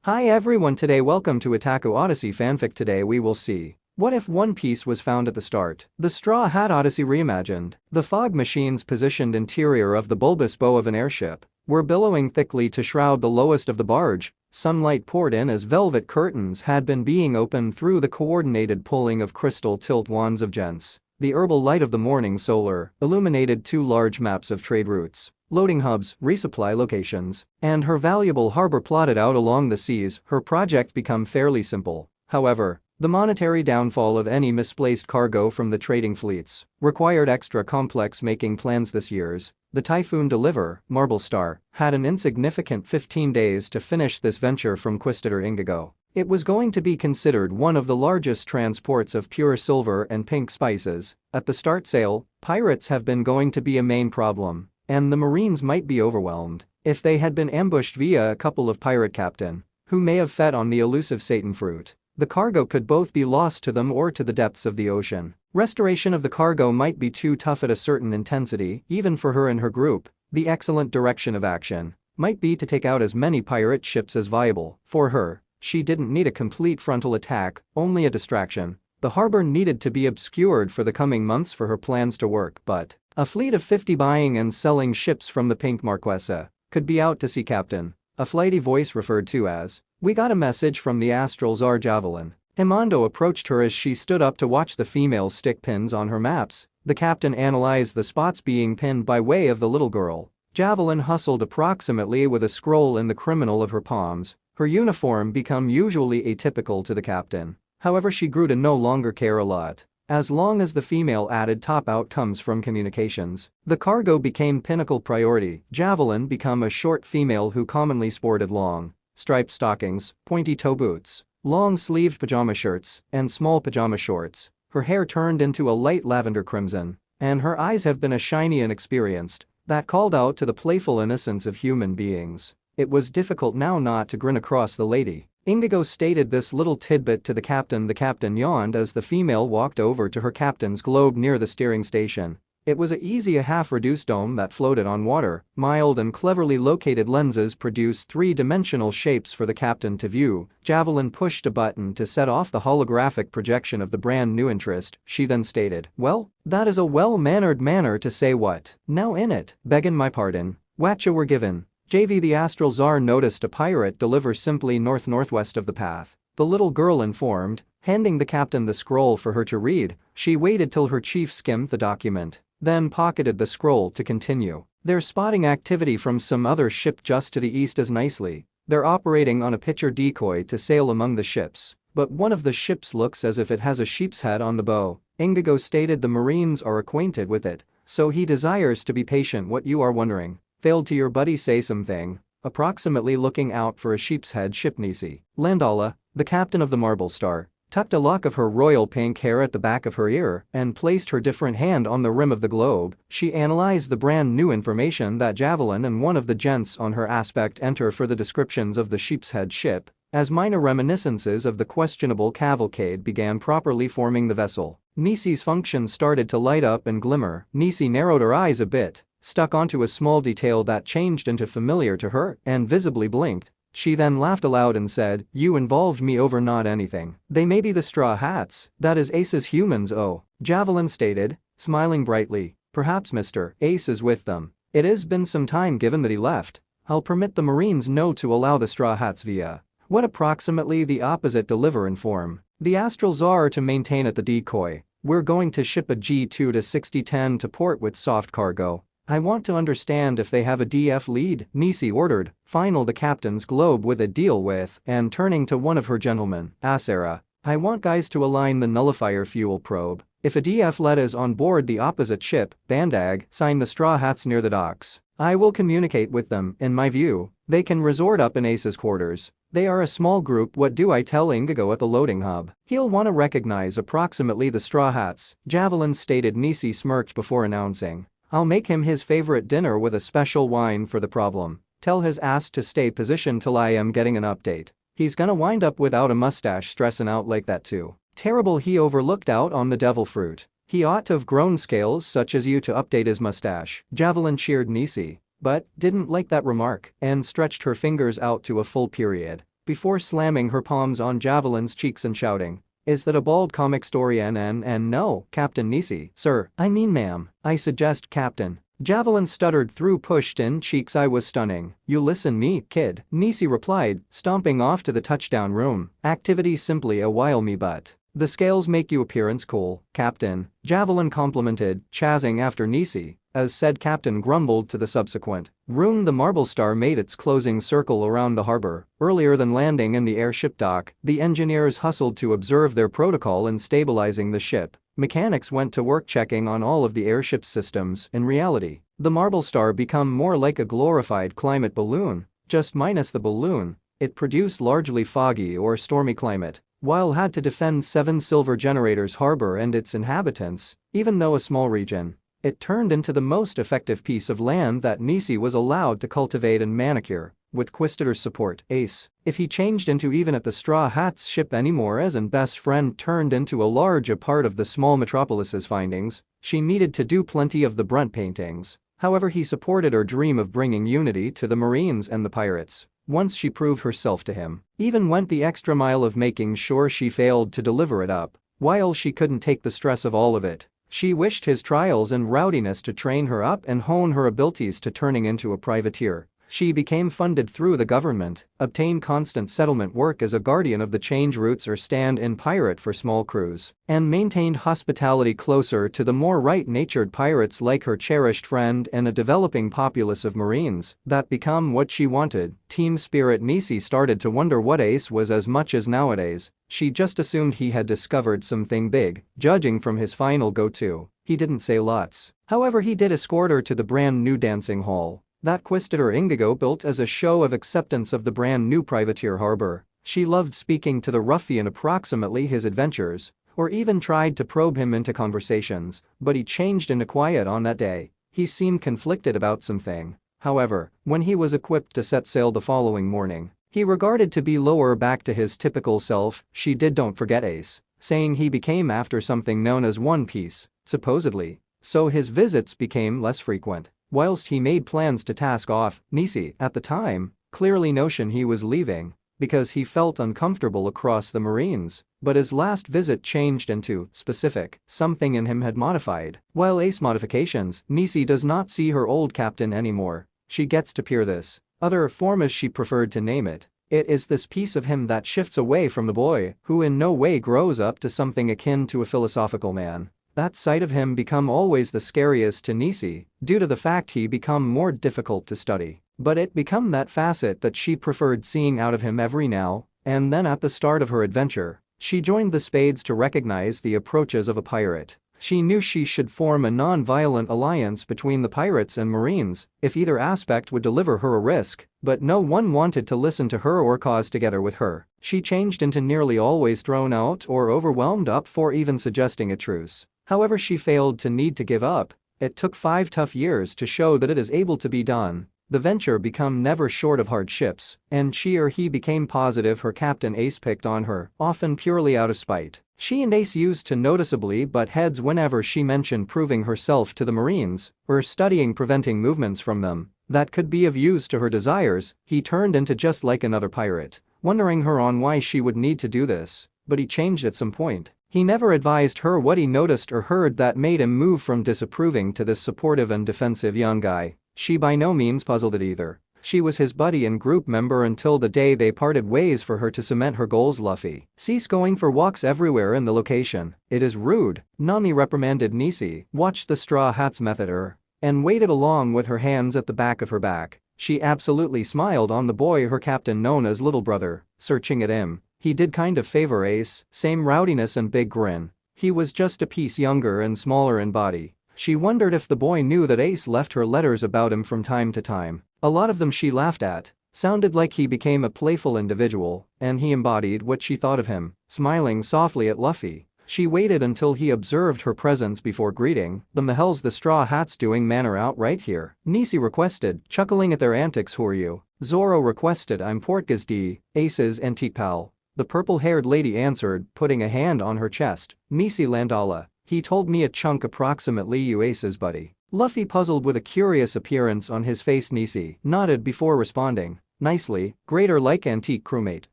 Hi everyone, today welcome to Otaku Odyssey fanfic. Today we will see what if One Piece was found at the start. The Straw Hat Odyssey Reimagined. The fog machines positioned interior of the bulbous bow of an airship were billowing thickly to shroud the lowest of the barge. Sunlight poured in as velvet curtains had been being opened through the coordinated pulling of crystal tilt wands of gents. The herbal light of the morning solar illuminated two large maps of trade routes, loading hubs, resupply locations, and her valuable harbor plotted out along the seas. Her project became fairly simple. However, the monetary downfall of any misplaced cargo from the trading fleets required extra complex making plans. This year's The Typhoon Deliver, Marble Star, had an insignificant 15 days to finish this venture from Quistador Indigo. It was going to be considered one of the largest transports of pure silver and pink spices. At the start sail, pirates have been going to be a main problem, and the Marines might be overwhelmed if they had been ambushed via a couple of pirate captain who may have fed on the elusive Satan fruit. The cargo could both be lost to them or to the depths of the ocean. Restoration of the cargo might be too tough at a certain intensity, even for her and her group. The excellent direction of action might be to take out as many pirate ships as viable. For her, she didn't need a complete frontal attack, only a distraction. The harbor needed to be obscured for the coming months for her plans to work, but a fleet of 50 buying and selling ships from the Pink Marquesa could be out to sea. Captain, a flighty voice referred to as, "We got a message from the Astral Czar Javelin." Himondo approached her as she stood up to watch the female stick pins on her maps. The captain analyzed the spots being pinned by way of the little girl. Javelin hustled approximately with a scroll in the criminal of her palms. Her uniform became usually atypical to the captain. However, she grew to no longer care a lot as long as the female added top outcomes from communications. The cargo became pinnacle priority. Javelin became a short female who commonly sported long, striped stockings, pointy toe boots, long-sleeved pajama shirts, and small pajama shorts. Her hair turned into a light lavender crimson, and her eyes have been a shiny and experienced that called out to the playful innocence of human beings. It was difficult now not to grin across the lady. Indigo stated this little tidbit to the captain. The captain yawned as the female walked over to her captain's globe near the steering station. It was a half-reduced dome that floated on water. Mild and cleverly located lenses produced three-dimensional shapes for the captain to view. Javelin pushed a button to set off the holographic projection of the brand new interest. She then stated, "Well, that is a well-mannered manner to say what. Now in it, beggin' my pardon. Whatcha were given." JV The Astral Czar noticed a pirate deliver simply north-northwest of the path. The little girl informed, handing the captain the scroll for her to read. She waited till her chief skimmed the document, then pocketed the scroll to continue. They're spotting activity from some other ship just to the east as nicely. They're operating on a picture decoy to sail among the ships, but one of the ships looks as if it has a sheep's head on the bow. Indigo stated the Marines are acquainted with it, so he desires to be patient. What you are wondering? Failed to your buddy say something? Approximately looking out for a sheep's head ship. Nisi Landala, the captain of the Marble Star, tucked a lock of her royal pink hair at the back of her ear and placed her different hand on the rim of the globe. She analyzed the brand new information that Javelin and one of the gents on her aspect enter for the descriptions of the sheep's head ship, as minor reminiscences of the questionable cavalcade began properly forming the vessel. Nisi's function started to light up and glimmer. Nisi narrowed her eyes a bit, stuck onto a small detail that changed into familiar to her, and visibly blinked. She then laughed aloud and said, "You involved me over not anything. They may be the Straw Hats, that is Ace's humans." "Oh," Javelin stated, smiling brightly, "perhaps Mr. Ace is with them. It has been some time given that he left. I'll permit the Marines know to allow the Straw Hats via what approximately the opposite deliver inform the Astral Czar to maintain at the decoy. We're going to ship a G2 to 6010 to port with soft cargo. I want to understand if they have a DF lead." Nisi ordered, final the captain's globe with a deal with, and turning to one of her gentlemen, Asera, "I want guys to align the nullifier fuel probe. If a DF lead is on board the opposite ship, Bandag, sign the Straw Hats near the docks. I will communicate with them. In my view, they can resort up in Ace's quarters. They are a small group. What do I tell Indigo at the loading hub? He'll want to recognize approximately the Straw Hats," Javelin stated. Nisi smirked before announcing, "I'll make him his favorite dinner with a special wine for the problem. Tell his ass to stay positioned till I am getting an update. He's gonna wind up without a mustache stressin' out like that too. Terrible, he overlooked out on the devil fruit. He ought to have grown scales such as you to update his mustache." Javelin cheered Nisi, but didn't like that remark and stretched her fingers out to a full period. before slamming her palms on Javelin's cheeks and shouting. "Is that a bald comic story and no, Captain Nisi, sir, I mean ma'am, I suggest Captain." Javelin stuttered through pushed-in cheeks. "I was stunning. You listen me, kid," Nisi replied, stomping off to the touchdown room. "Activity simply a while me but the scales make you appearance cool, Captain," Javelin complimented, chazzing after Nisi. As said captain grumbled to the subsequent room. The Marble Star made its closing circle around the harbor. Earlier than landing in the airship dock, the engineers hustled to observe their protocol in stabilizing the ship. Mechanics went to work checking on all of the airship's systems. In reality, the Marble Star became more like a glorified climate balloon, just minus the balloon. It produced largely foggy or stormy climate, while had to defend 7 silver generators harbor and its inhabitants. Even though a small region, it turned into the most effective piece of land that Nisi was allowed to cultivate and manicure. With Quistator's support, Ace, if he changed into even at the Straw Hat's ship anymore as an best friend turned into a larger part of the small metropolis's findings, she needed to do plenty of the brunt paintings. However, he supported her dream of bringing unity to the Marines and the pirates. Once she proved herself to him, even went the extra mile of making sure she failed to deliver it up. While she couldn't take the stress of all of it, she wished his trials and rowdiness to train her up and hone her abilities to turning into a privateer. She became funded through the government, obtained constant settlement work as a guardian of the change routes or stand-in pirate for small crews, and maintained hospitality closer to the more right-natured pirates like her cherished friend and a developing populace of Marines that become what she wanted. Team spirit. Nisi started to wonder what Ace was as much as nowadays. She just assumed he had discovered something big, judging from his final go-to. He didn't say lots. However, he did escort her to the brand new dancing hall that Quistator Indigo built as a show of acceptance of the brand new privateer harbor. She loved speaking to the ruffian approximately his adventures, or even tried to probe him into conversations, but he changed into quiet on that day. He seemed conflicted about something. However, when he was equipped to set sail the following morning, he regarded to be lower back to his typical self. She did don't forget Ace, saying he became after something known as One Piece, supposedly, so his visits became less frequent. Whilst he made plans to task off, Nisi, at the time, clearly notion he was leaving because he felt uncomfortable across the Marines, but his last visit changed into specific, something in him had modified. While Ace modifications, Nisi does not see her old captain anymore. She gets to peer this other form as she preferred to name it. It is this piece of him that shifts away from the boy who in no way grows up to something akin to a philosophical man. That side of him become always the scariest to Nisi due to the fact he become more difficult to study. But it become that facet that she preferred seeing out of him every now and then. At the start of her adventure, she joined the Spades to recognize the approaches of a pirate. She knew she should form a non-violent alliance between the pirates and Marines if either aspect would deliver her a risk, but no one wanted to listen to her or cause together with her. She changed into nearly always thrown out or overwhelmed up for even suggesting a truce. However, she failed to need to give up. It took 5 tough years to show that it is able to be done. The venture become never short of hardships, and she or he became positive her captain Ace picked on her, often purely out of spite. She and Ace used to noticeably butt heads whenever she mentioned proving herself to the Marines or studying preventing movements from them that could be of use to her desires. He turned into just like another pirate, wondering her on why she would need to do this, but he changed at some point. He never advised her what he noticed or heard that made him move from disapproving to this supportive and defensive young guy. She by no means puzzled it either. She was his buddy and group member until the day they parted ways for her to cement her goals. Luffy, cease going for walks everywhere in the location. It is rude, Nami reprimanded Nisi, watched the Straw Hat's method and waited along with her hands at the back of her back. She absolutely smiled on the boy her captain known as Little Brother, searching at him. He did kind of favor Ace, same rowdiness and big grin. He was just a piece younger and smaller in body. She wondered if the boy knew that Ace left her letters about him from time to time. A lot of them she laughed at. Sounded like he became a playful individual, and he embodied what she thought of him. Smiling softly at Luffy, she waited until he observed her presence before greeting. The hell's the Straw Hats doing manner out right here? Nisi requested, chuckling at their antics. Who are you? Zoro requested. I'm Portgas D, Ace's antique pal. The purple-haired lady answered, putting a hand on her chest. Nisi Landala. He told me a chunk approximately you Ace's buddy. Luffy puzzled with a curious appearance on his face. Nisi nodded before responding. Nicely, greater like antique crewmate.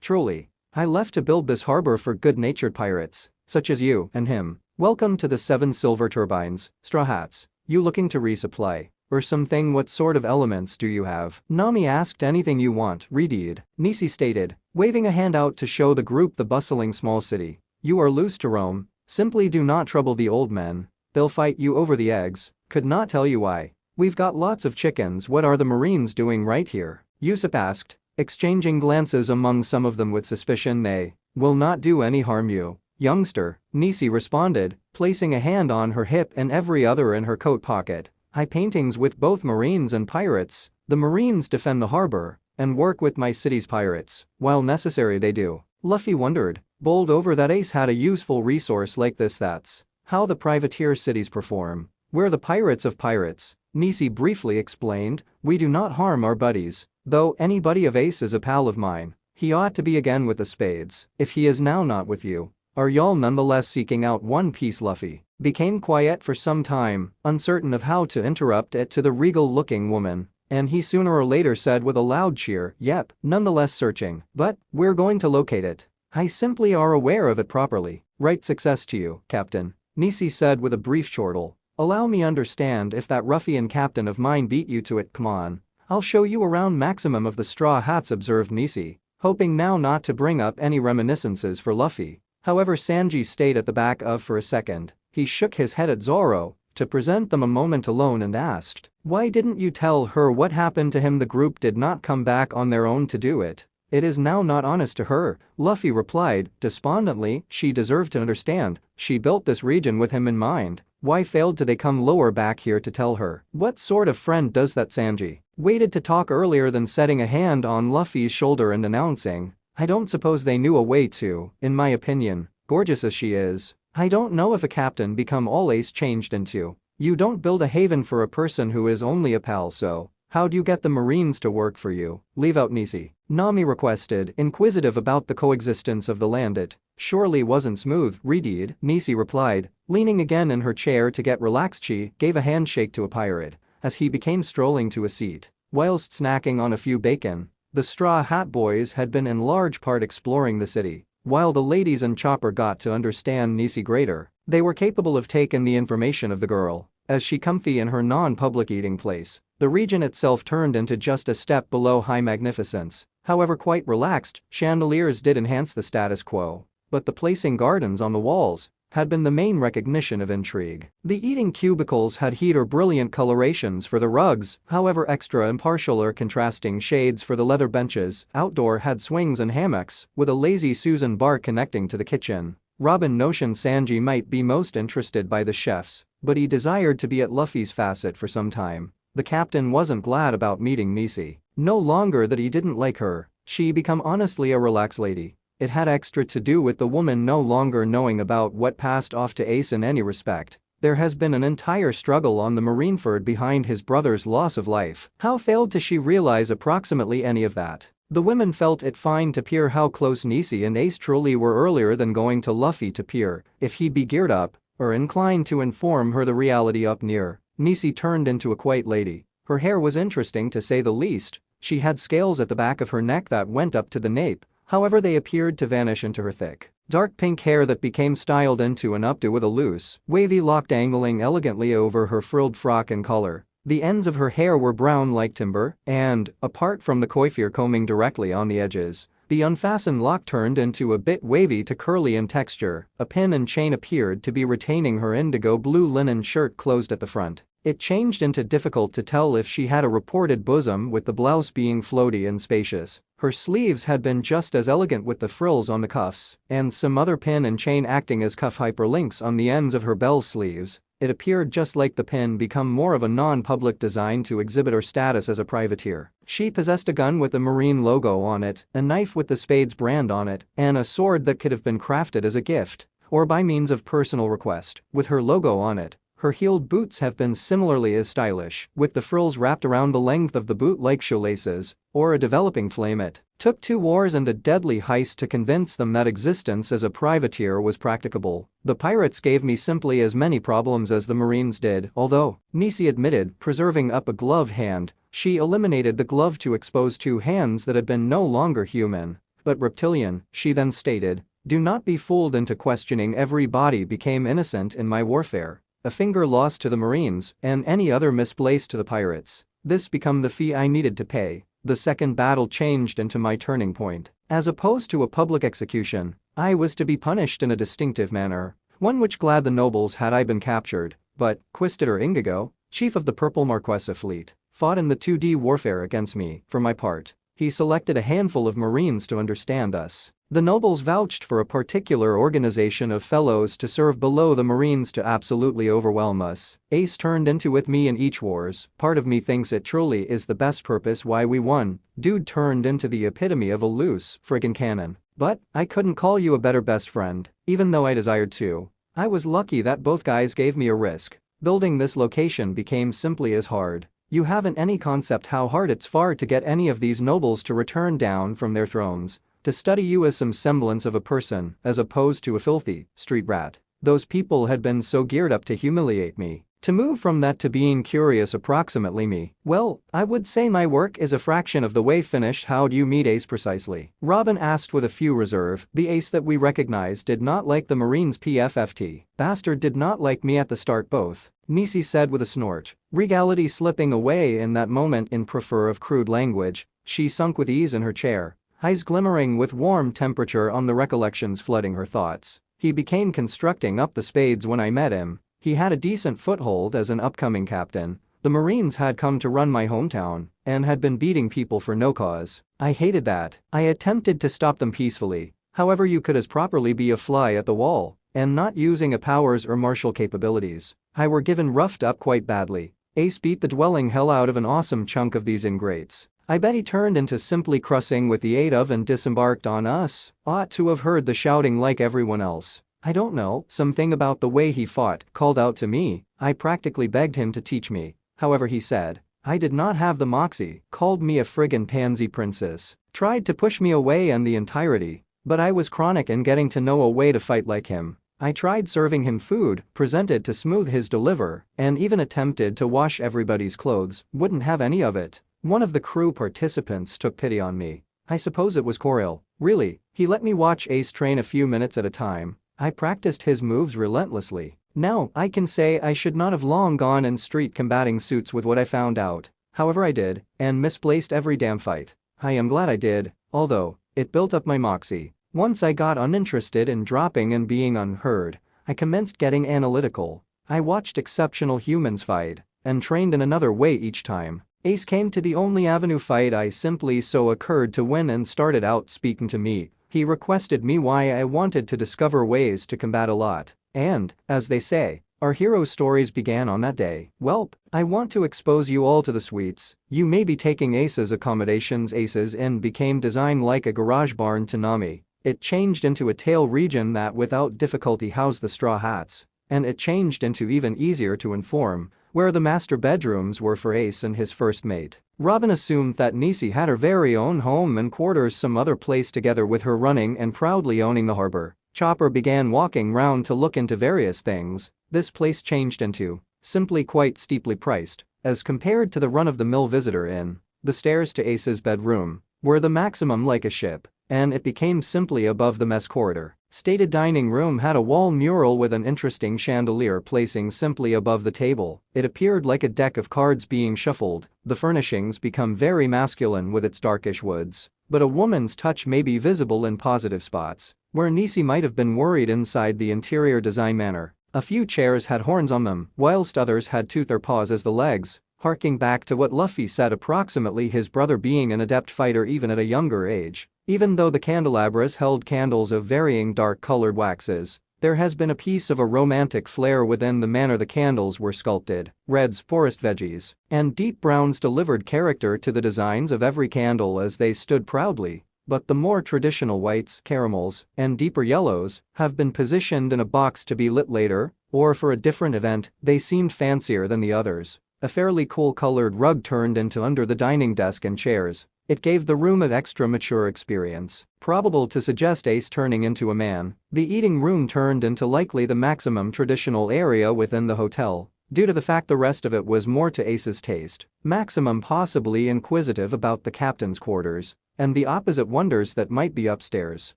Truly. I left to build this harbor for good-natured pirates, such as you and him. Welcome to the 7 silver turbines, Straw Hats. You looking to resupply? Or something? What sort of elements do you have? Nami asked. Anything you want, Redeed, Nisi stated, waving a hand out to show the group the bustling small city. You are loose to roam, simply do not trouble the old men, they'll fight you over the eggs, could not tell you why. We've got lots of chickens. What are the Marines doing right here? Yusuf asked, exchanging glances among some of them with suspicion. They will not do any harm you, youngster, Nisi responded, placing a hand on her hip and every other in her coat pocket. I paintings with both Marines and pirates. The Marines defend the harbor and work with my city's pirates, while necessary they do. Luffy wondered, bowled over that Ace had a useful resource like this. That's how the privateer cities perform. We're the pirates of pirates, Nisi briefly explained. We do not harm our buddies, though any buddy of Ace is a pal of mine. He ought to be again with the spades. If he is now not with you, are y'all nonetheless seeking out One Piece? Luffy became quiet for some time, uncertain of how to interrupt it to the regal-looking woman, and he sooner or later said with a loud cheer, yep, nonetheless searching, but we're going to locate it. I simply are aware of it properly. Right, success to you, Captain, Nisi said with a brief chortle. Allow me understand, if that ruffian captain of mine beat you to it, come on, I'll show you around. Maximum of the Straw Hats, observed Nisi, hoping now not to bring up any reminiscences for Luffy. However, Sanji stayed at the back of for a second. He shook his head at Zoro to present them a moment alone and asked, why didn't you tell her what happened to him? The group did not come back on their own to do it. It is now not honest to her, Luffy replied despondently. She deserved to understand, she built this region with him in mind. Why failed they come lower back here to tell her? What sort of friend does that? Sanji waited to talk earlier than setting a hand on Luffy's shoulder and announcing, I don't suppose they knew a way to. In my opinion, gorgeous as she is, I don't know if a captain become all Ace changed into. You don't build a haven for a person who is only a pal, so how do you get the Marines to work for you? Leave out Nisi, Nami requested, inquisitive about the coexistence of the land. It surely wasn't smooth, Redeed, Nisi replied, leaning again in her chair to get relaxed. She gave a handshake to a pirate as he became strolling to a seat. Whilst snacking on a few bacon, the Straw Hat boys had been in large part exploring the city. While the ladies and Chopper got to understand Nisi greater, they were capable of taking the information of the girl as she comfy in her non-public eating place. The region itself turned into just a step below high magnificence, however quite relaxed. Chandeliers did enhance the status quo, but the placing gardens on the walls had been the main recognition of intrigue. The eating cubicles had heat or brilliant colorations for the rugs, however extra impartial or contrasting shades for the leather benches. Outdoor had swings and hammocks, with a lazy Susan bar connecting to the kitchen. Robin notioned Sanji might be most interested by the chefs, but he desired to be at Luffy's facet for some time. The captain wasn't glad about meeting Nisi. No longer that he didn't like her, she become honestly a relaxed lady. It had extra to do with the woman no longer knowing about what passed off to Ace in any respect. There has been an entire struggle on the Marineford behind his brother's loss of life. How failed to she realize approximately any of that? The women felt it fine to peer how close Nisi and Ace truly were earlier than going to Luffy to peer if he'd be geared up or inclined to inform her the reality up near. Nisi turned into a quiet lady. Her hair was interesting to say the least. She had scales at the back of her neck that went up to the nape. However, they appeared to vanish into her thick, dark pink hair that became styled into an updo with a loose, wavy lock dangling elegantly over her frilled frock and collar. The ends of her hair were brown like timber, and, apart from the coiffure combing directly on the edges, the unfastened lock turned into a bit wavy to curly in texture. A pin and chain appeared to be retaining her indigo blue linen shirt closed at the front. It changed into difficult to tell if she had a reported bosom, with the blouse being floaty and spacious. Her sleeves had been just as elegant with the frills on the cuffs and some other pin and chain acting as cuff hyperlinks on the ends of her bell sleeves. It appeared just like the pin become more of a non-public design to exhibit her status as a privateer. She possessed a gun with the Marine logo on it, a knife with the Spades brand on it, and a sword that could have been crafted as a gift or by means of personal request with her logo on it. Her heeled boots have been similarly as stylish, with the frills wrapped around the length of the boot like shoelaces or a developing flame. It took 2 wars and a deadly heist to convince them that existence as a privateer was practicable. The pirates gave me simply as many problems as the Marines did, although, Nisi admitted, preserving up a glove hand, she eliminated the glove to expose 2 hands that had been no longer human. but reptilian, she then stated. Do not be fooled into questioning. Every body became innocent in my warfare. A finger lost to the Marines and any other misplaced to the pirates. This became the fee I needed to pay. The second battle changed into my turning point. As opposed to a public execution, I was to be punished in a distinctive manner, one which glad the nobles had I been captured, but Quistador Indigo, chief of the Purple Marquesa fleet, fought in the 2D warfare against me. For my part, he selected a handful of Marines to understand us. The nobles vouched for a particular organization of fellows to serve below the Marines to absolutely overwhelm us. Ace turned into with me in each wars. Part of me thinks it truly is the best purpose why we won. Dude turned into the epitome of a loose friggin' cannon. But I couldn't call you a better best friend, even though I desired to. I was lucky that both guys gave me a risk. Building this location became simply as hard. You haven't any concept how hard it's far to get any of these nobles to return down from their thrones. To study you as some semblance of a person as opposed to a filthy street rat. Those people had been so geared up to humiliate me. To move from that to being curious approximately me, well, I would say my work is a fraction of the way finished. How do you meet Ace precisely? Robin asked with a few reserve. The Ace that we recognized did not like the Marines. PFFT. Bastard did not like me at the start both. Nisi said with a snort. Regality slipping away in that moment in prefer of crude language. She sunk with ease in her chair. Eyes glimmering with warm temperature on the recollections flooding her thoughts. He became constructing up the spades when I met him. He had a decent foothold as an upcoming captain. The Marines had come to run my hometown and had been beating people for no cause. I hated that. I attempted to stop them peacefully. However, you could as properly be a fly at the wall and not using a powers or martial capabilities. I were given roughed up quite badly. Ace beat the dwelling hell out of an awesome chunk of these ingrates. I bet he turned into simply crushing with the aid of and disembarked on us. Ought to have heard the shouting like everyone else. I don't know, something about the way he fought called out to me. I practically begged him to teach me. However, he said I did not have the moxie, called me a friggin' pansy princess, tried to push me away and the entirety. But I was chronic in getting to know a way to fight like him. I tried serving him food, presented to smooth his deliver, and even attempted to wash everybody's clothes, wouldn't have any of it. One of the crew participants took pity on me. I suppose it was Coril. Really, he let me watch Ace train a few minutes at a time. I practiced his moves relentlessly. Now, I can say I should not have long gone in street combating suits with what I found out. However, I did, and misplaced every damn fight. I am glad I did, although, it built up my moxie. Once I got uninterested in dropping and being unheard, I commenced getting analytical. I watched exceptional humans fight, and trained in another way each time. Ace came to the only avenue fight I simply so occurred to win and started out speaking to me. He requested me why I wanted to discover ways to combat a lot. And, as they say, our hero stories began on that day. Welp, I want to expose you all to the sweets. You may be taking Ace's accommodations. Ace's Inn became designed like a garage barn to Nami. It changed into a tail region that without difficulty housed the Straw Hats. And it changed into even easier to inform, where the master bedrooms were for Ace and his first mate. Robin assumed that Nisi had her very own home and quarters some other place together with her running and proudly owning the harbor. Chopper began walking round to look into various things. This place changed into simply quite steeply priced as compared to the run-of-the-mill visitor inn. The stairs to Ace's bedroom were the maximum like a ship, and it became simply above the mess corridor. Stated dining room had a wall mural with an interesting chandelier placing simply above the table. It appeared like a deck of cards being shuffled. The furnishings become very masculine with its darkish woods, but a woman's touch may be visible in positive spots, where Nisi might have been worried inside the interior design manner. A few chairs had horns on them, whilst others had tooth or paws as the legs, harking back to what Luffy said approximately his brother being an adept fighter even at a younger age. Even though the candelabras held candles of varying dark-colored waxes, there has been a piece of a romantic flair within the manner the candles were sculpted. Reds, forest veggies, and deep browns delivered character to the designs of every candle as they stood proudly, but the more traditional whites, caramels, and deeper yellows have been positioned in a box to be lit later, or for a different event. They seemed fancier than the others. A fairly cool-colored rug turned into under the dining desk and chairs. It gave the room an extra mature experience, probable to suggest Ace turning into a man. The eating room turned into likely the maximum traditional area within the hotel. due to the fact the rest of it was more to Ace's taste, Maximum possibly inquisitive about the captain's quarters, and the opposite wonders that might be upstairs.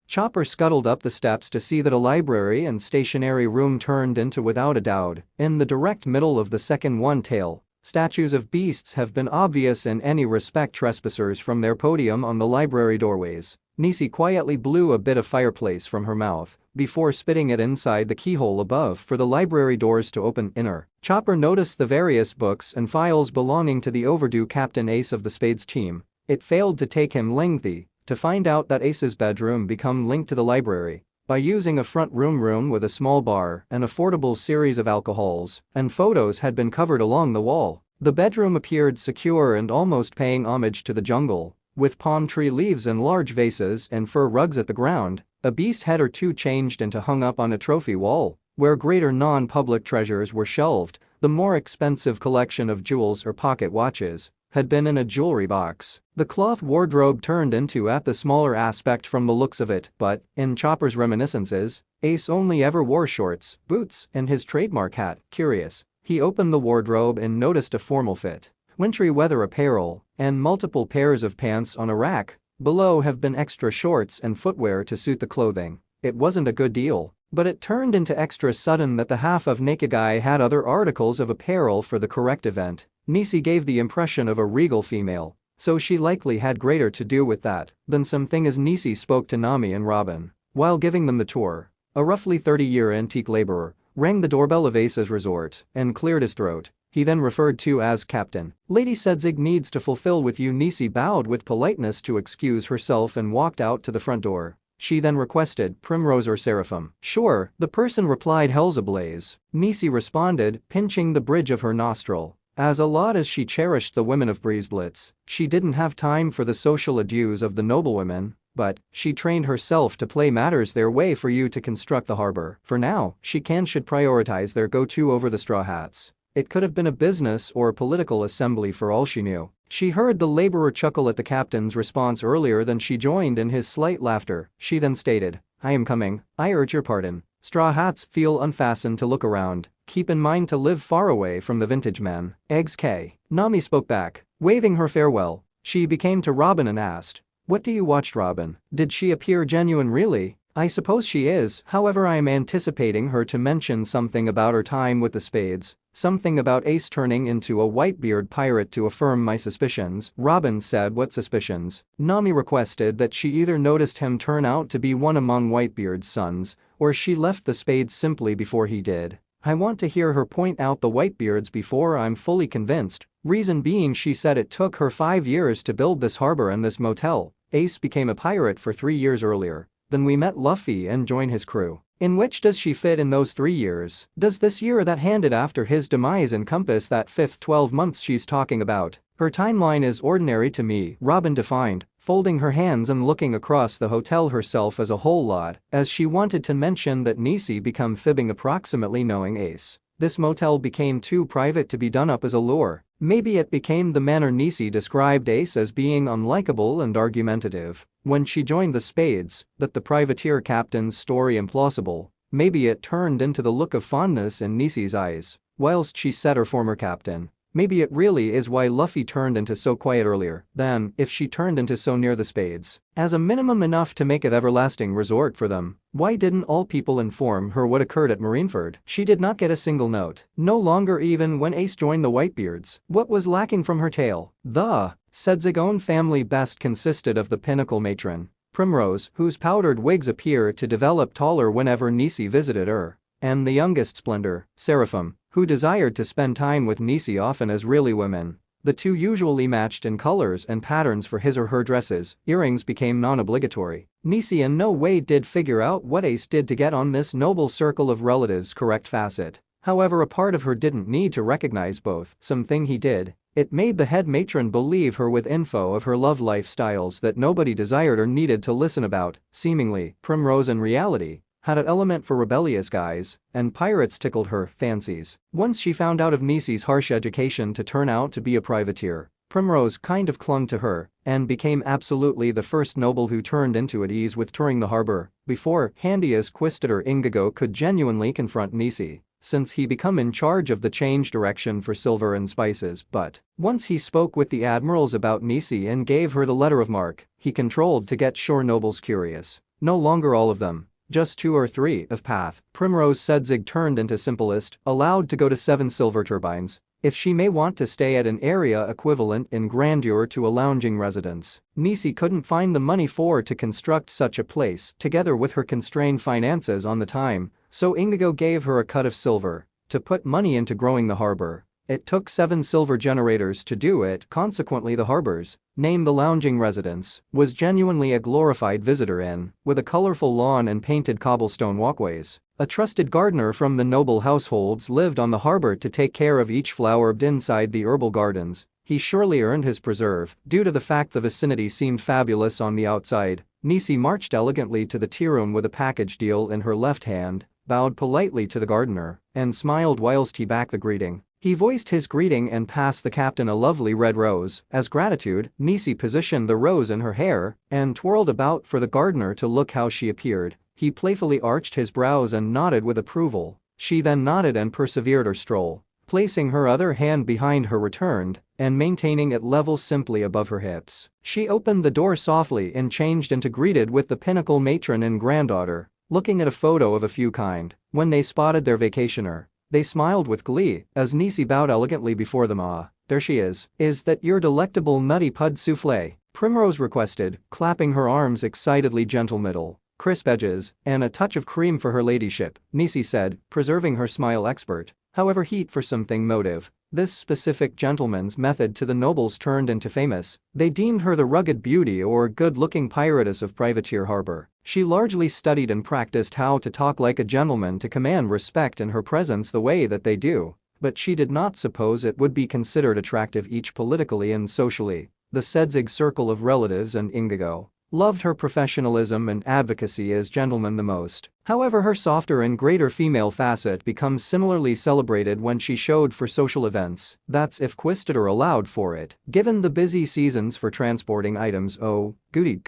Chopper scuttled up the steps to see that a library and stationery room turned into without a doubt, in the direct middle of the second one tail. Statues of beasts have been obvious in any respect trespassers from their podium on the library doorways. Nisi quietly blew a bit of fireplace from her mouth before spitting it inside the keyhole above for the library doors to open inner. Chopper noticed the various books and files belonging to the overdue Captain Ace of the Spades team. It failed to take him lengthy to find out that Ace's bedroom become linked to the library by using a front room with a small bar and affordable series of alcohols, and photos had been covered along the wall. The bedroom appeared secure and almost paying homage to the jungle, with palm tree leaves and large vases and fur rugs at the ground, a beast head or two changed into hung up on a trophy wall, where greater non-public treasures were shelved. The more expensive collection of jewels or pocket watches had been in a jewelry box. The cloth wardrobe turned into the smaller aspect from the looks of it, but, in Chopper's reminiscences, Ace only ever wore shorts, boots, and his trademark hat. Curious, he opened the wardrobe and noticed a formal fit, wintry weather apparel, and multiple pairs of pants on a rack. Below have been extra shorts and footwear to suit the clothing. It wasn't a good deal, but it turned into extra sudden that the half of naked guy had other articles of apparel for the correct event. Nisi gave the impression of a regal female, so she likely had greater to do with that than something. As Nisi spoke to Nami and Robin while giving them the tour, a roughly 30-year antique laborer rang the doorbell of Ace's resort and cleared his throat. He then referred to as Captain. Lady said Zig needs to fulfill with you. Nisi bowed with politeness to excuse herself and walked out to the front door. She then requested Primrose or Seraphim. Sure, the person replied. Hell's ablaze, Nisi responded, pinching the bridge of her nostril. As a lot as she cherished the women of Breezeblitz, she didn't have time for the social adieus of the noblewomen, but she trained herself to play matters their way for you to construct the harbor. For now, she should prioritize their go-to over the Straw Hats. It could have been a business or a political assembly for all she knew. She heard the laborer chuckle at the captain's response earlier than she joined in his slight laughter. She then stated, I am coming, I urge your pardon. Straw Hats feel unfastened to look around. Keep in mind to live far away from the vintage men. Eggs K. Nami spoke back, waving her farewell. She became to Robin and asked, what do you watch, Robin? Did she appear genuine? Really? I suppose she is, however I am anticipating her to mention something about her time with the Spades, something about Ace turning into a Whitebeard pirate to affirm my suspicions. Robin said what suspicions? Nami requested that she either noticed him turn out to be one among Whitebeard's sons, or she left the Spades simply before he did. I want to hear her point out the Whitebeards before I'm fully convinced. Reason being, she said it took her 5 years to build this harbor and this motel. Ace became a pirate for 3 years earlier. Then we met Luffy and joined his crew. In which does she fit in those 3 years? Does this year that handed after his demise encompass that fifth 12 months she's talking about? Her timeline is ordinary to me, Robin defined, folding her hands and looking across the hotel herself as a whole lot, as she wanted to mention that Nisi become fibbing approximately knowing Ace. This motel became too private to be done up as a lure. Maybe it became the manner Nisi described Ace as being unlikable and argumentative when she joined the Spades, that the privateer captain's story implausible. Maybe it turned into the look of fondness in Nisi's eyes whilst she said her former captain. Maybe it really is why Luffy turned into so quiet earlier than if she turned into so near the Spades. As a minimum enough to make it everlasting resort for them. Why didn't all people inform her what occurred at Marineford? She did not get a single note. No longer even when Ace joined the Whitebeards. What was lacking from her tale? Said Zig's own family best consisted of the pinnacle matron, Primrose, whose powdered wigs appear to develop taller whenever Nisi visited her, and the youngest splendor, Seraphim, who desired to spend time with Nisi often as really women. The two usually matched in colors and patterns for his or her dresses. Earrings became non-obligatory. Nisi in no way did figure out what Ace did to get on this noble circle of relatives correct facet. However, a part of her didn't need to recognize both. Something he did. It made the head matron believe her with info of her love lifestyles that nobody desired or needed to listen about. Seemingly, Primrose in reality had an element for rebellious guys, and pirates tickled her fancies. Once she found out of Nisi's harsh education to turn out to be a privateer, Primrose kind of clung to her and became absolutely the first noble who turned into at ease with touring the harbor before Handy as Quistador Indigo could genuinely confront Nisi. since he become in charge of the change direction for silver and spices, but once he spoke with the admirals about Nisi and gave her the letter of marque he controlled to get shore nobles curious. No longer all of them, just 2 or 3 of path. Primrose said Zig turned into simplest, allowed to go to 7 silver turbines. If she may want to stay at an area equivalent in grandeur to a lounging residence, Nisi couldn't find the money to construct such a place together with her constrained finances on the time, so Indigo gave her a cut of silver to put money into growing the harbor. It took 7 silver generators to do it, consequently the harbor's name, the lounging residence, was genuinely a glorified visitor inn, with a colorful lawn and painted cobblestone walkways. A trusted gardener from the noble households lived on the harbor to take care of each flower inside the herbal gardens. He surely earned his preserve, due to the fact the vicinity seemed fabulous on the outside. Nisi marched elegantly to the tea room with a package deal in her left hand, bowed politely to the gardener, and smiled whilst he backed the greeting. He voiced his greeting and passed the captain a lovely red rose. As gratitude, Nisi positioned the rose in her hair and twirled about for the gardener to look how she appeared. He playfully arched his brows and nodded with approval. She then nodded and persevered her stroll, placing her other hand behind her returned and maintaining it level simply above her hips. She opened the door softly and changed into greeted with the pinnacle matron and granddaughter, looking at a photo of a few kind. When they spotted their vacationer, they smiled with glee as Nisi bowed elegantly before them. "Ah, there she is. Is that your delectable nutty pud souffle?" Primrose requested, clapping her arms excitedly. "Gentle middle, crisp edges, and a touch of cream for her ladyship," Nisi said, preserving her smile expert. However, heat for something motive. This specific gentleman's method to the nobles turned into famous. They deemed her the rugged beauty or good-looking piratess of Privateer Harbor. She largely studied and practiced how to talk like a gentleman to command respect in her presence the way that they do, but she did not suppose it would be considered attractive each politically and socially. The Sedzig circle of relatives and Indigo loved her professionalism and advocacy as gentleman the most. However, her softer and greater female facet becomes similarly celebrated when she showed for social events. That's if Quistador allowed for it. Given the busy seasons for transporting items. "Oh, goody,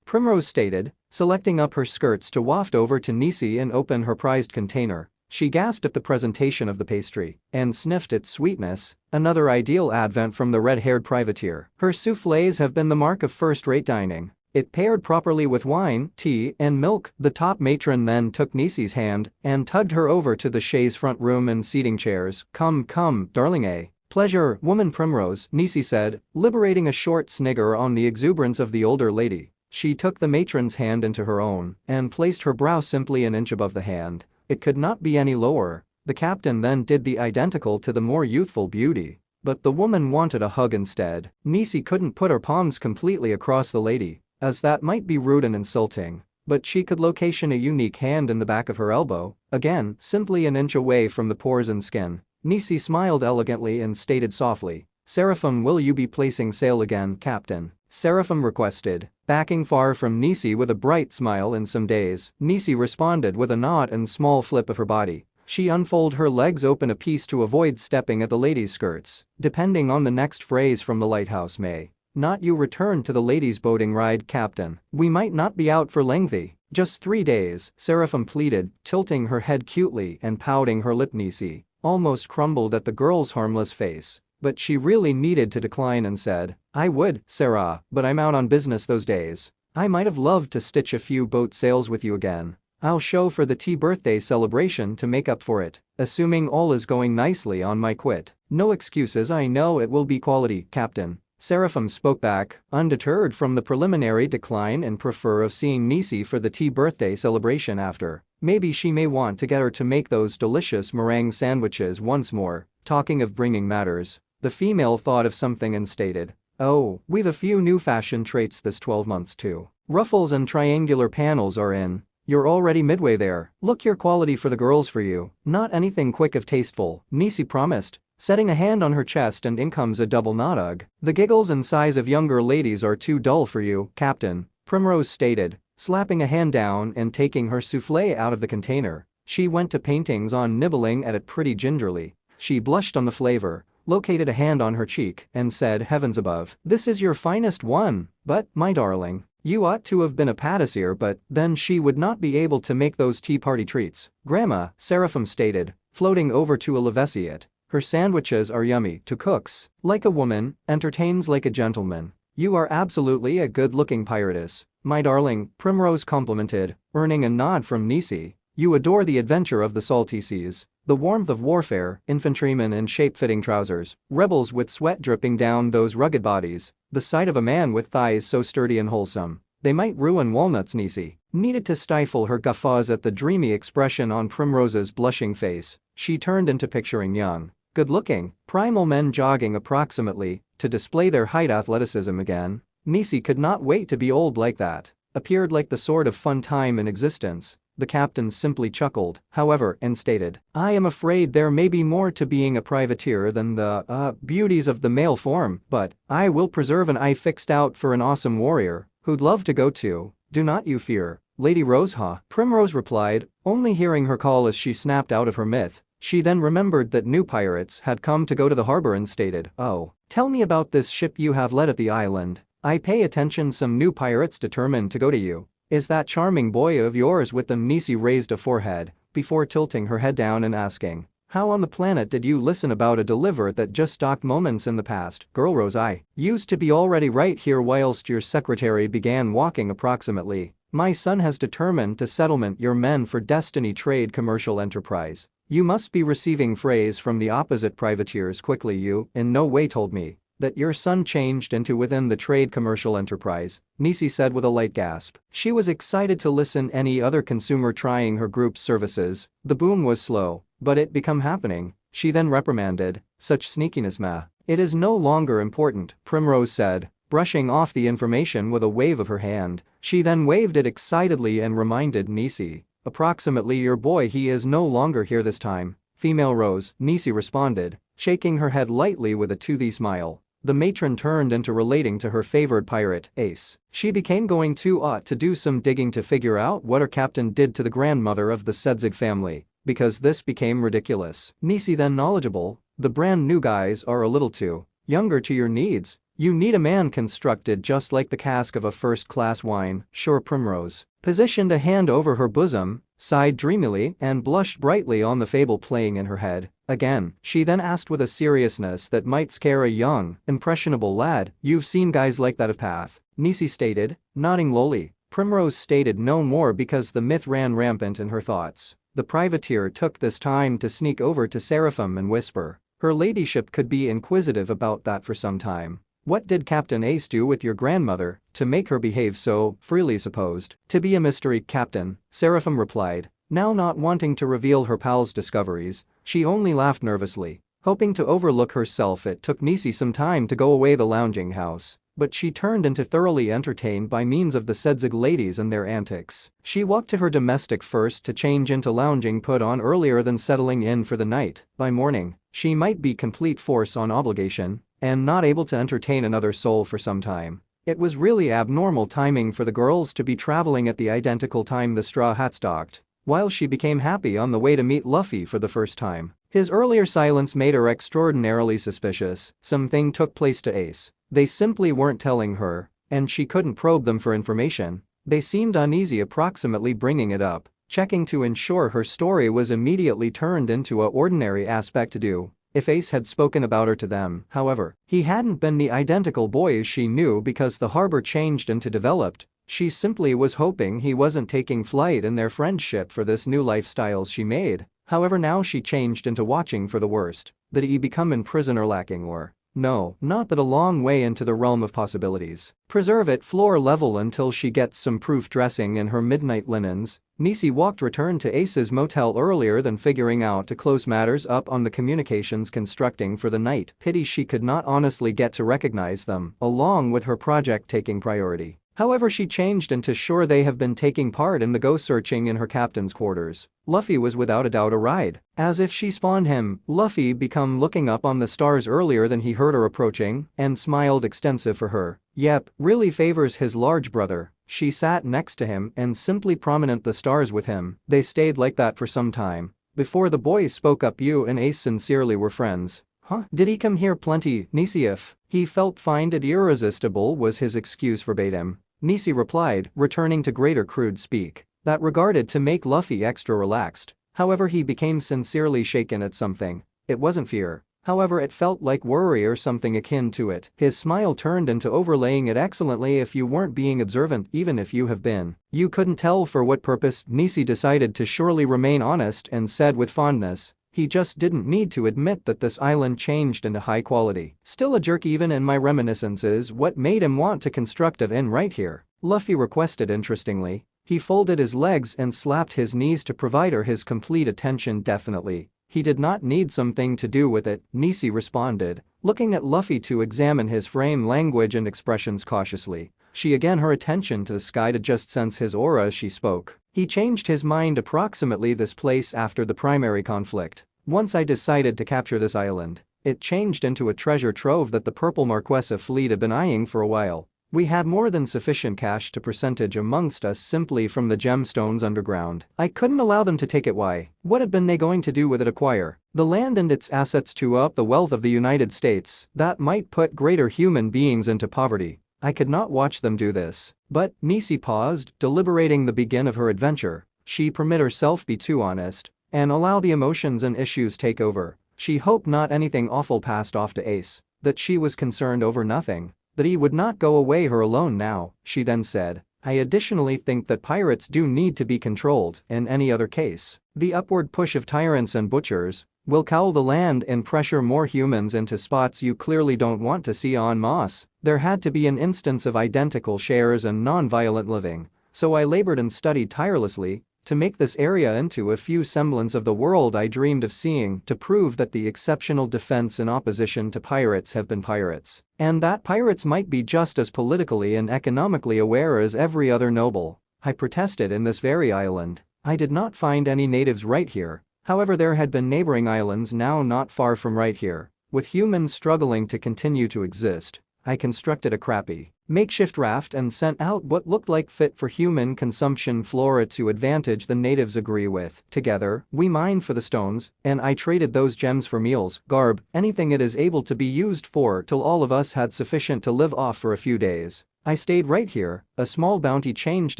Primrose stated, selecting up her skirts to waft over to Nisi and open her prized container. She gasped at the presentation of the pastry and sniffed its sweetness, another ideal advent from the red-haired privateer. Her soufflés have been the mark of first-rate dining. It paired properly with wine, tea, and milk." The top matron then took Nisi's hand and tugged her over to the chaise front room and seating chairs. Come, darling, a pleasure, woman Primrose," Nisi said, liberating a short snigger on the exuberance of the older lady. She took the matron's hand into her own and placed her brow simply an inch above the hand. It could not be any lower. The captain then did the identical to the more youthful beauty, but the woman wanted a hug instead. Nisi couldn't put her palms completely across the lady, as that might be rude and insulting, but she could location a unique hand in the back of her elbow, again, simply an inch away from the pores and skin. Nisi smiled elegantly and stated softly, "Seraphim, will you be placing sail again, Captain?" Seraphim requested, backing far from Nisi with a bright smile. "In some days," Nisi responded with a nod and small flip of her body. She unfolded her legs open a piece to avoid stepping at the lady's skirts. "Depending on the next phrase from the lighthouse, may not you return to the ladies' boating ride, Captain? We might not be out for lengthy, just 3 days," Seraphim pleaded, tilting her head cutely and pouting her lip. Nisi almost crumbled at the girl's harmless face, but she really needed to decline and said, "I would, Sarah, but I'm out on business those days. I might have loved to stitch a few boat sails with you again. I'll show for the tea birthday celebration to make up for it, assuming all is going nicely on my quit. No excuses, I know it will be quality, Captain." Seraphim spoke back, undeterred from the preliminary decline and prefer of seeing Nisi for the tea birthday celebration after. Maybe she may want to get her to make those delicious meringue sandwiches once more. Talking of bringing matters, the female thought of something and stated, "Oh, we've a few new fashion traits this 12 months too. Ruffles and triangular panels are in. You're already midway there. Look your quality for the girls for you. Not anything quick if tasteful," Nisi promised, setting a hand on her chest, and in comes a double nod. "Ugh, the giggles and sighs of younger ladies are too dull for you, Captain," Primrose stated, slapping a hand down and taking her soufflé out of the container. She went to paintings on, nibbling at it pretty gingerly. She blushed on the flavor, located a hand on her cheek, and said, "Heavens above, this is your finest one, but, my darling, you ought to have been a patissier, but then she would not be able to make those tea party treats." "Grandma," Seraphim stated, floating over to alleviate. Her sandwiches are yummy to cooks, like a woman, entertains like a gentleman. You are absolutely a good-looking piratess, my darling, Primrose complimented, earning a nod from Nisi. You adore the adventure of the salty seas, the warmth of warfare, infantrymen in shape-fitting trousers, rebels with sweat dripping down those rugged bodies, the sight of a man with thighs so sturdy and wholesome. They might ruin walnuts. Nisi needed to stifle her guffaws at the dreamy expression on Primrose's blushing face. She turned into picturing young, good-looking, primal men jogging approximately to display their height athleticism again. Nisi could not wait to be old like that. Appeared like the sort of fun time in existence. The captain simply chuckled, however, and stated, I am afraid there may be more to being a privateer than the, beauties of the male form, but I will preserve an eye fixed out for an awesome warrior who'd love to go to. Do not you fear, Lady Rose. Primrose replied, only hearing her call as she snapped out of her myth. She then remembered that new pirates had come to go to the harbor and stated, oh, tell me about this ship you have led at the island. I pay attention, some new pirates determined to go to you. Is that charming boy of yours with them? Nisi raised a forehead before tilting her head down and asking, how on the planet did you listen about a deliver that just docked moments in the past? Girl Rose, I used to be already right here whilst your secretary began walking approximately. My son has determined to settlement your men for Destiny Trade Commercial Enterprise. You must be receiving phrase from the opposite privateers quickly. You in no way told me that your son changed into within the Trade Commercial Enterprise, Nisi said with a light gasp. She was excited to listen any other consumer trying her group's services. The boom was slow, but it become happening. She then reprimanded, such sneakiness. It is no longer important, Primrose said, brushing off the information with a wave of her hand. She then waved it excitedly and reminded Nisi, approximately your boy, he is no longer here this time. Female Rose, Nisi responded, shaking her head lightly with a toothy smile. The matron turned into relating to her favored pirate, Ace. She became going to do some digging to figure out what her captain did to the grandmother of the Sedzig family, because this became ridiculous. Nisi then knowledgeable, the brand new guys are a little too younger to your needs. You need a man constructed just like the cask of a first-class wine. Sure. Primrose positioned a hand over her bosom, sighed dreamily and blushed brightly on the fable playing in her head. Again, she then asked with a seriousness that might scare a young, impressionable lad, you've seen guys like that of path? Nisi stated, nodding lowly. Primrose stated no more because the myth ran rampant in her thoughts. The privateer took this time to sneak over to Seraphim and whisper, her ladyship could be inquisitive about that for some time. What did Captain Ace do with your grandmother to make her behave so freely? Supposed to be a mystery, Captain, Seraphim replied, now not wanting to reveal her pal's discoveries. She only laughed nervously, hoping to overlook herself. It took Nisi some time to go away the lounging house, but she turned into thoroughly entertained by means of the Sedzig ladies and their antics. She walked to her domestic first to change into lounging put on earlier than settling in for the night. By morning, she might be complete force on obligation and not able to entertain another soul for some time. It was really abnormal timing for the girls to be traveling at the identical time the Straw Hats docked, while she became happy on the way to meet Luffy for the first time. His earlier silence made her extraordinarily suspicious. Something took place to Ace. They simply weren't telling her, and she couldn't probe them for information. They seemed uneasy approximately bringing it up, checking to ensure her story was immediately turned into a ordinary aspect to do. If Ace had spoken about her to them, however, he hadn't been the identical boy as she knew because the harbor changed into developed. She simply was hoping he wasn't taking flight in their friendship for this new lifestyle she made. However, now she changed into watching for the worst, that he become in prison or lacking or no, not that a long way into the realm of possibilities. Preserve it floor level until she gets some proof dressing in her midnight linens. Nisi walked returned to Ace's motel earlier than figuring out to close matters up on the communications constructing for the night. Pity she could not honestly get to recognize them, along with her project taking priority. However, she changed into sure they have been taking part in the go searching in her captain's quarters. Luffy was without a doubt a ride. As if she spawned him, Luffy become looking up on the stars earlier than he heard her approaching and smiled extensive for her. Yep, really favors his large brother. She sat next to him and simply prominent the stars with him. They stayed like that for some time. Before the boys spoke up, you and Ace sincerely were friends. Huh? Did he come here plenty? Nisi if he felt find it irresistible was his excuse verbatim. Nisi replied, returning to greater crude speak, that regarded to make Luffy extra relaxed. However, he became sincerely shaken at something. It wasn't fear. However, it felt like worry or something akin to it. His smile turned into overlaying it excellently. If you weren't being observant, even if you have been. You couldn't tell for what purpose. Nisi decided to surely remain honest and said with fondness. He just didn't need to admit that this island changed into high quality. Still a jerk even in my reminiscences. What made him want to construct an inn right here? Luffy requested interestingly. He folded his legs and slapped his knees to provide her his complete attention. Definitely. He did not need something to do with it, Nisi responded, looking at Luffy to examine his frame language and expressions cautiously. She again her attention to the sky to just sense his aura as she spoke. He changed his mind approximately this place after the primary conflict. Once I decided to capture this island, it changed into a treasure trove that the Purple Marquesa fleet had been eyeing for a while. We had more than sufficient cash to percentage amongst us simply from the gemstones underground. I couldn't allow them to take it. Why? What had been they going to do with it? Acquire the land and its assets to up the wealth of the United States that might put greater human beings into poverty. I could not watch them do this. But Nisi paused, deliberating the begin of her adventure. She permit herself be too honest and allow the emotions and issues take over. She hoped not anything awful passed off to Ace, that she was concerned over nothing. That he would not go away her alone now, she then said. I additionally think that pirates do need to be controlled. In any other case, the upward push of tyrants and butchers will cowl the land and pressure more humans into spots you clearly don't want to see en masse. There had to be an instance of identical shares and non-violent living, so I labored and studied tirelessly to make this area into a few semblance of the world I dreamed of seeing, to prove that the exceptional defense in opposition to pirates have been pirates, and that pirates might be just as politically and economically aware as every other noble. I protested in this very island. I did not find any natives right here. However, there had been neighboring islands now not far from right here, with humans struggling to continue to exist. I constructed a crappy makeshift raft and sent out what looked like fit for human consumption flora to advantage the natives agree with. Together, we mined for the stones, and I traded those gems for meals, garb, anything it is able to be used for till all of us had sufficient to live off for a few days. I stayed right here, a small bounty changed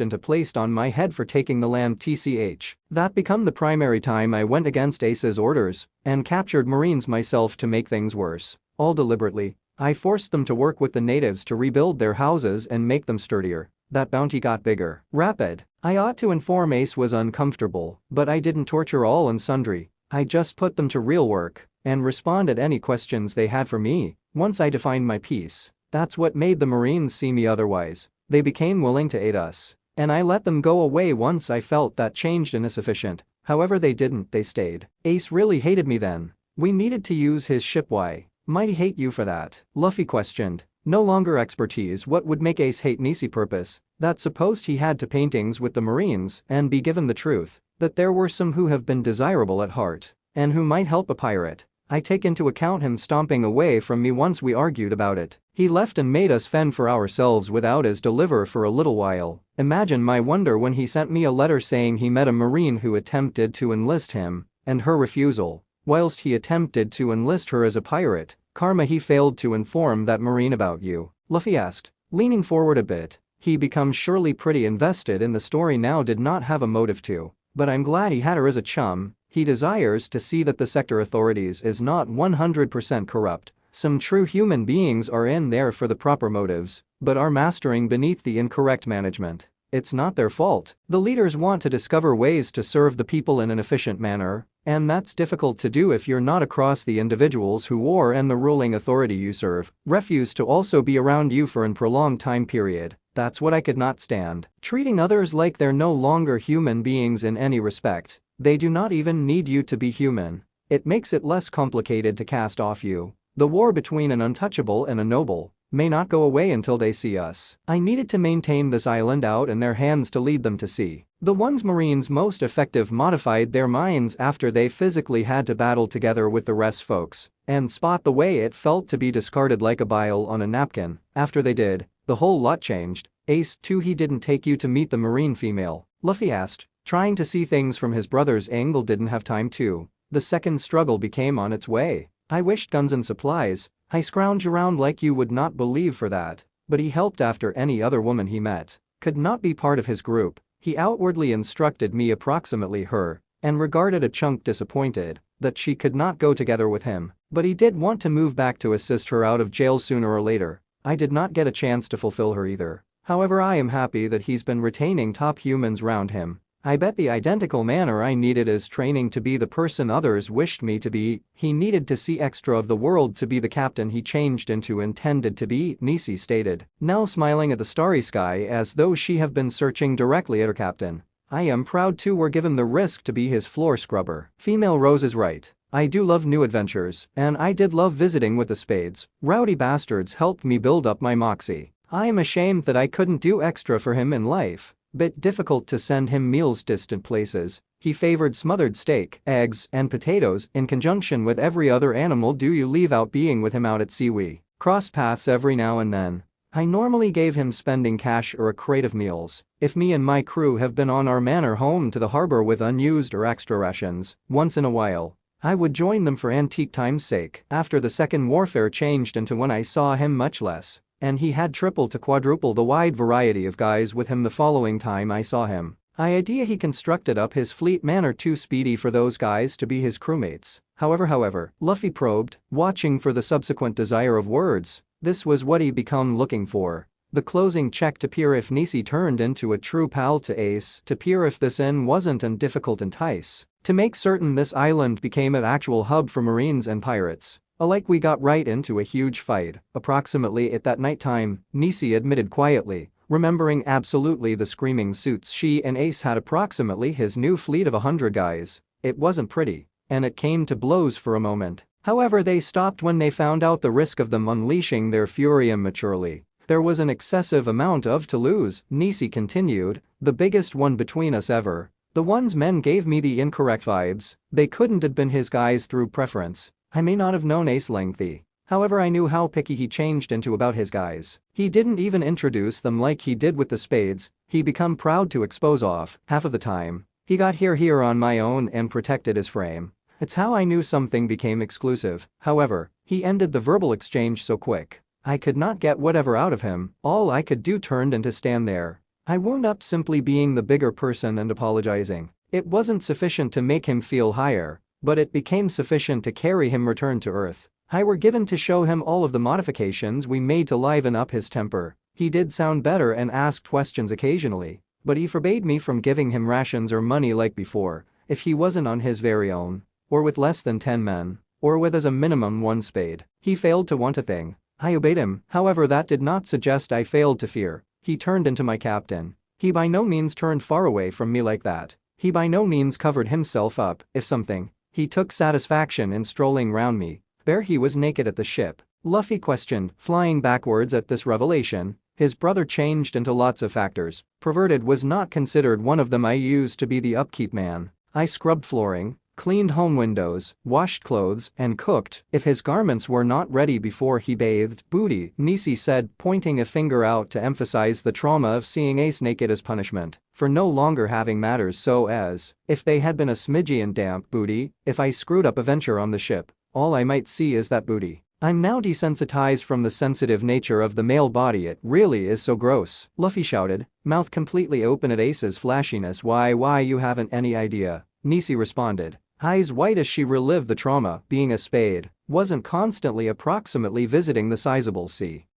into placed on my head for taking the land tch. That become the primary time I went against Ace's orders and captured Marines myself to make things worse. All deliberately. I forced them to work with the natives to rebuild their houses and make them sturdier. That bounty got bigger. Rapid. I ought to inform Ace was uncomfortable, but I didn't torture all and sundry. I just put them to real work and responded any questions they had for me. Once I defined my piece, that's what made the Marines see me otherwise. They became willing to aid us, and I let them go away once I felt that changed and insufficient. However, they didn't, they stayed. Ace really hated me then. We needed to use his ship. Why? Might he hate you for that? Luffy questioned. No longer expertise. What would make Ace hate Nisi? Purpose. That supposed he had to paintings with the Marines and be given the truth that there were some who have been desirable at heart and who might help a pirate. I take into account him stomping away from me once we argued about it. He left and made us fend for ourselves without us deliver for a little while. Imagine my wonder when he sent me a letter saying he met a Marine who attempted to enlist him and her refusal. Whilst he attempted to enlist her as a pirate, Karma, he failed to inform that Marine about you. Luffy asked, leaning forward a bit. He becomes surely pretty invested in the story now. Did not have a motive to, but I'm glad he had her as a chum. He desires to see that the sector authorities is not 100% corrupt. Some true human beings are in there for the proper motives, but are mastering beneath the incorrect management. It's not their fault. The leaders want to discover ways to serve the people in an efficient manner, and that's difficult to do if you're not across the individuals who war and the ruling authority you serve refuse to also be around you for a prolonged time period. That's what I could not stand. Treating others like they're no longer human beings in any respect. They do not even need you to be human. It makes it less complicated to cast off you. The war between an untouchable and a noble may not go away until they see us. I needed to maintain this island out in their hands to lead them to see. The ones Marines most effective modified their minds after they physically had to battle together with the rest folks and spot the way it felt to be discarded like a bile on a napkin. After they did, the whole lot changed. Ace too, he didn't take you to meet the Marine female? Luffy asked, trying to see things from his brother's angle. Didn't have time to. The second struggle became on its way. I wished guns and supplies. I scrounged around like you would not believe for that, but he helped after any other woman he met could not be part of his group. He outwardly instructed me approximately her and regarded a chunk disappointed that she could not go together with him, but he did want to move back to assist her out of jail sooner or later. I did not get a chance to fulfill her either. However, I am happy that he's been retaining top humans round him. I bet the identical manner I needed is training to be the person others wished me to be. He needed to see extra of the world to be the captain he changed into intended to be, Nisi stated, now smiling at the starry sky as though she have been searching directly at her captain. I am proud too we're given the risk to be his floor scrubber. Female Rose is right. I do love new adventures, and I did love visiting with the spades. Rowdy bastards helped me build up my moxie. I am ashamed that I couldn't do extra for him in life. Bit difficult to send him meals distant places. He favored smothered steak, eggs, and potatoes in conjunction with every other animal. Do you leave out being with him out at sea? We cross paths every now and then. I normally gave him spending cash or a crate of meals. If me and my crew have been on our manor home to the harbor with unused or extra rations, once in a while, I would join them for antique time's sake. After the second warfare changed into when I saw him much less, and he had triple to quadruple the wide variety of guys with him the following time I saw him. Idea he constructed up his fleet manor too speedy for those guys to be his crewmates. However, Luffy probed, watching for the subsequent desire of words. This was what he become looking for. The closing check to peer if Nisi turned into a true pal to Ace, to peer if this inn wasn't and difficult entice. To make certain this island became an actual hub for marines and pirates. Alike we got right into a huge fight. Approximately at that night time, Nisi admitted quietly, remembering absolutely the screaming suits she and Ace had approximately his new fleet of 100 guys. It wasn't pretty, and it came to blows for a moment. However, they stopped when they found out the risk of them unleashing their fury immaturely. There was an excessive amount of to lose, Nisi continued, the biggest one between us ever. The ones men gave me the incorrect vibes. They couldn't have been his guys through preference. I may not have known Ace lengthy. However, I knew how picky he changed into about his guys. He didn't even introduce them like he did with the spades. He become proud to expose off half of the time. He got here on my own and protected his frame. It's how I knew something became exclusive. However, he ended the verbal exchange so quick. I could not get whatever out of him. All I could do turned into stand there. I wound up simply being the bigger person and apologizing. It wasn't sufficient to make him feel higher, but it became sufficient to carry him return to Earth. I were given to show him all of the modifications we made to liven up his temper. He did sound better and asked questions occasionally, but he forbade me from giving him rations or money like before, if he wasn't on his very own, or with less than 10 men, or with as a minimum 1 spade. He failed to want a thing. I obeyed him. However, that did not suggest I failed to fear. He turned into my captain. He by no means turned far away from me like that. He by no means covered himself up, if something. He took satisfaction in strolling round me. There he was naked at the ship. Luffy questioned, flying backwards at this revelation. His brother changed into lots of factors. Perverted was not considered one of them. I used to be the upkeep man. I scrubbed flooring, cleaned home windows, washed clothes, and cooked if his garments were not ready before he bathed. Booty, Nisi said, pointing a finger out to emphasize the trauma of seeing Ace naked as punishment for no longer having matters so as if they had been a smidgy and damp booty. If I screwed up a venture on the ship, all I might see is that booty. I'm now desensitized from the sensitive nature of the male body. It really is so gross. Luffy shouted, mouth completely open at Ace's flashiness. Why you haven't any idea, Nisi responded, eyes white as she relived the trauma. Being a spade wasn't constantly approximately visiting the sizable sea.